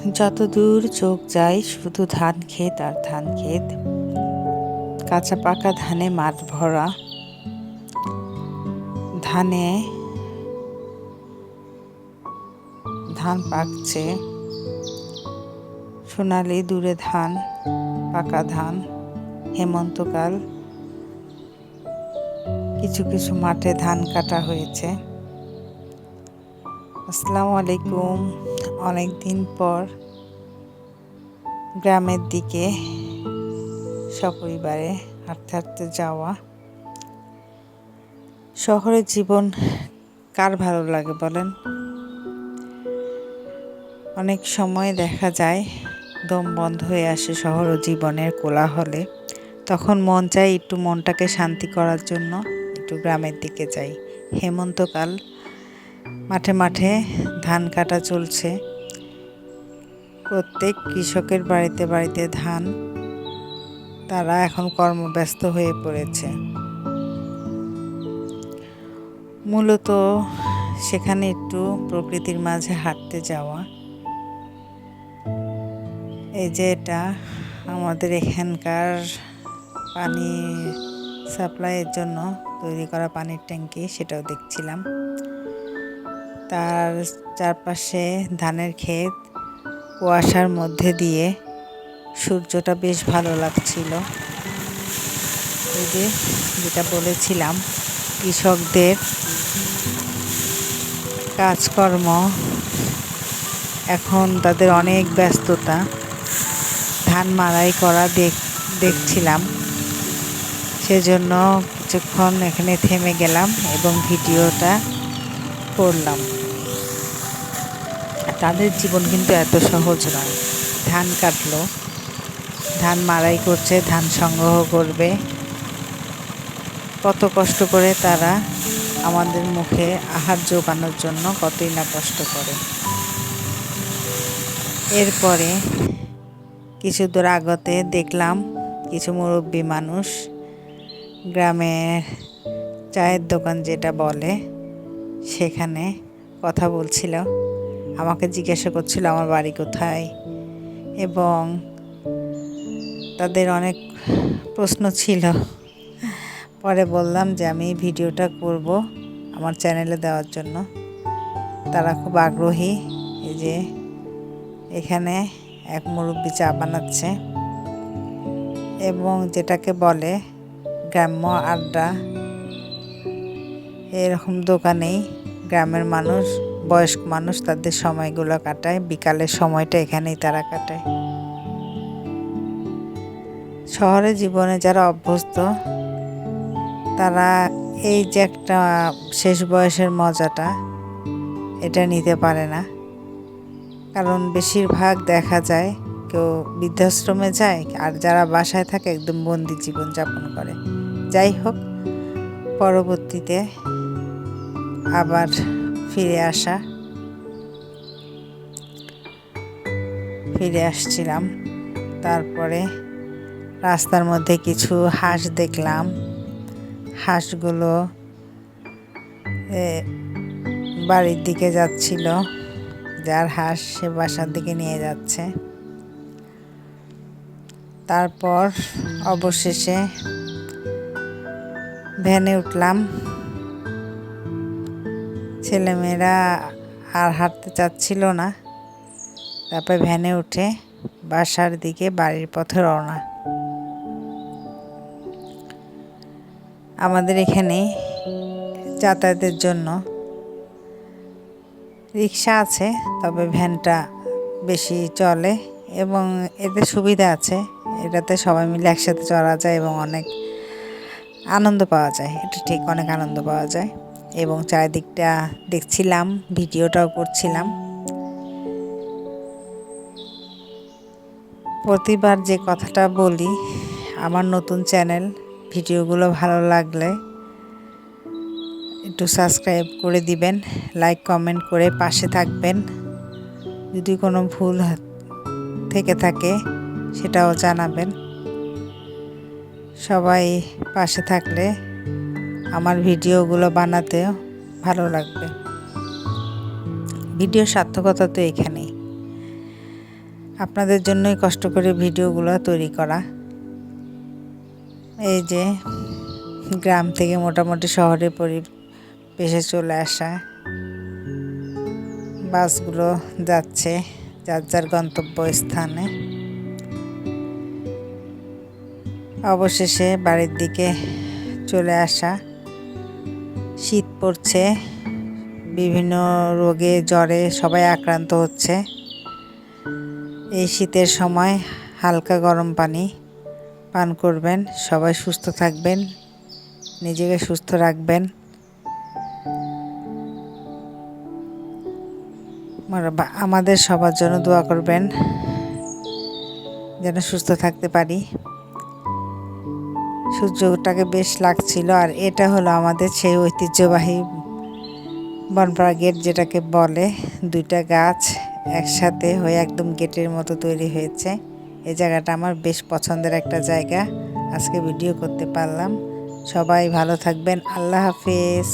যত দূর চোখ যায় শুধু ধান ক্ষেত আর ধান ক্ষেত, কাঁচা পাকা ধানে মাঠ ভরা। ধানে ধান পাকছে, সোনালি দূরে ধান, পাকা ধান। হেমন্তকাল, কিছু কিছু মাঠে ধান কাটা হয়েছে। আসসালামু আলাইকুম। অনেক দিন পর গ্রামের দিকে সপরিবারে হাঁটতে হাঁটতে যাওয়া। শহরের জীবন কার ভালো লাগে বলেন? অনেক সময় দেখা যায় দম বন্ধ হয়ে আসে শহর ও জীবনের কোলাহলে। তখন মন চায় একটু মনটাকে শান্তি করার জন্য একটু গ্রামের দিকে যাই। হেমন্তকাল, মাঠে মাঠে ধান কাটা চলছে। প্রত্যেক কৃষকের বাড়িতে বাড়িতে ধান, তারা এখন কর্মব্যস্ত হয়ে পড়েছে। মূলত সেখানে একটু প্রকৃতির মাঝে হাঁটতে যাওয়া। এই যে এটা আমাদের এখানকার পানি সাপ্লাইয়ের জন্য তৈরি করা পানির ট্যাঙ্কি, সেটাও দেখছিলাম। তার চারপাশে ধানের ক্ষেত, কুয়াশার মধ্যে দিয়ে সূর্যটা বেশ ভালো লাগছিল। এই যে যেটা বলেছিলাম, কৃষকদের কাজকর্ম এখন তাদের অনেক ব্যস্ততা। ধান মাড়াই করা দেখছিলাম, সেজন্য কিছুক্ষণ এখানে থেমে গেলাম এবং ভিডিওটা করলাম। তাদের জীবন কিন্তু এত সহজ নয়। ধান কাটলো, ধান মাড়াই করছে, ধান সংগ্রহ করবে, কত কষ্ট করে তারা আমাদের মুখে আহার জোগানোর জন্য কতই না কষ্ট করে। এরপরে কিছু দূর আগতে দেখলাম কিছু মুরব্বী মানুষ গ্রামের চায়ের দোকান যেটা বলে, সেখানে কথা বলছিল। আমাকে জিজ্ঞাসা করছিল আমার বাড়ি কোথায়, এবং তাদের অনেক প্রশ্ন ছিল। পরে বললাম যে আমি ভিডিওটা করব আমার চ্যানেলে দেওয়ার জন্য। তারা খুব আগ্রহী। এই যে এখানে এক মুরব্বি চা বানাচ্ছে, এবং যেটাকে বলে গ্রাম্য আড্ডা, এরকম দোকানেই গ্রামের মানুষ, বয়স্ক মানুষ তাদের সময়গুলো কাটায়। বিকালের সময়টা এখানেই তারা কাটায়। শহরের জীবনে যারা অভ্যস্ত, তারা এই যে একটা শেষ বয়সের মজাটা, এটা নিতে পারে না। কারণ বেশিরভাগ দেখা যায় কেউ বৃদ্ধাশ্রমে যায়, আর যারা বাসায় থাকে একদম বন্দি জীবন যাপন করে। যাই হোক, পরবর্তীতে আবার ফিরে আসছিলাম। তারপরে রাস্তার মধ্যে কিছু হাঁস দেখলাম। হাঁসগুলো বাড়ির দিকে যাচ্ছিল, যার হাঁস সে বাসার দিকে নিয়ে যাচ্ছে। তারপর অবশেষে ভ্যানে উঠলাম। ছেলেমেয়েরা আর হাঁটতে চাচ্ছিল না। তারপর ভ্যানে উঠে বাসার দিকে, বাড়ির পথে রওনা। আমাদের এখানে যাতায়াতের জন্য রিক্সা আছে, তবে ভ্যানটা বেশি চলে এবং এতে সুবিধা আছে। এটাতে সবাই মিলে একসাথে চড়া যায় এবং অনেক আনন্দ পাওয়া যায়। এটা ঠিক, অনেক আনন্দ পাওয়া যায়। এবং চারিদিকটা দেখছিলাম, ভিডিওটাও করছিলাম। প্রতিবার যে কথাটা বলি, আমার নতুন চ্যানেল, ভিডিওগুলো ভালো লাগলে একটু সাবস্ক্রাইব করে দিবেন, লাইক কমেন্ট করে পাশে থাকবেন। যদি কোনো ভুল থেকে থাকে সেটাও জানাবেন। সবাই পাশে থাকলে আমার ভিডিওগুলো বানাতেও ভালো লাগবে। ভিডিও সার্থকতা তো এখানেই। আপনাদের জন্যই কষ্ট করে ভিডিওগুলো তৈরি করা। এই যে গ্রাম থেকে মোটামুটি শহরে পরিবেশে চলে আসা, বাসগুলো যাচ্ছে যার যার গন্তব্যস্থানে। অবশেষে বাড়ির দিকে চলে আসা। শীত পড়ছে, বিভিন্ন রোগে জ্বরে সবাই আক্রান্ত হচ্ছে। এই শীতের সময় হালকা গরম পানি পান করবেন। সবাই সুস্থ থাকবেন, নিজেকে সুস্থ রাখবেন। আমাদের সবার জন্য দোয়া করবেন যেন সুস্থ থাকতে পারি। সূর্যটাকে বেশ লাগছিল। আর এটা হলো আমাদের সেই ঐতিহ্যবাহী বনপাড়া গেট, যেটাকে বলে। দুইটা গাছ একসাথে হয়ে একদম গেটের মতো তৈরি হয়েছে। এই জায়গাটা আমার বেশ পছন্দের একটা জায়গা। আজকে ভিডিও করতে পারলাম। সবাই ভালো থাকবেন। আল্লাহ হাফেজ।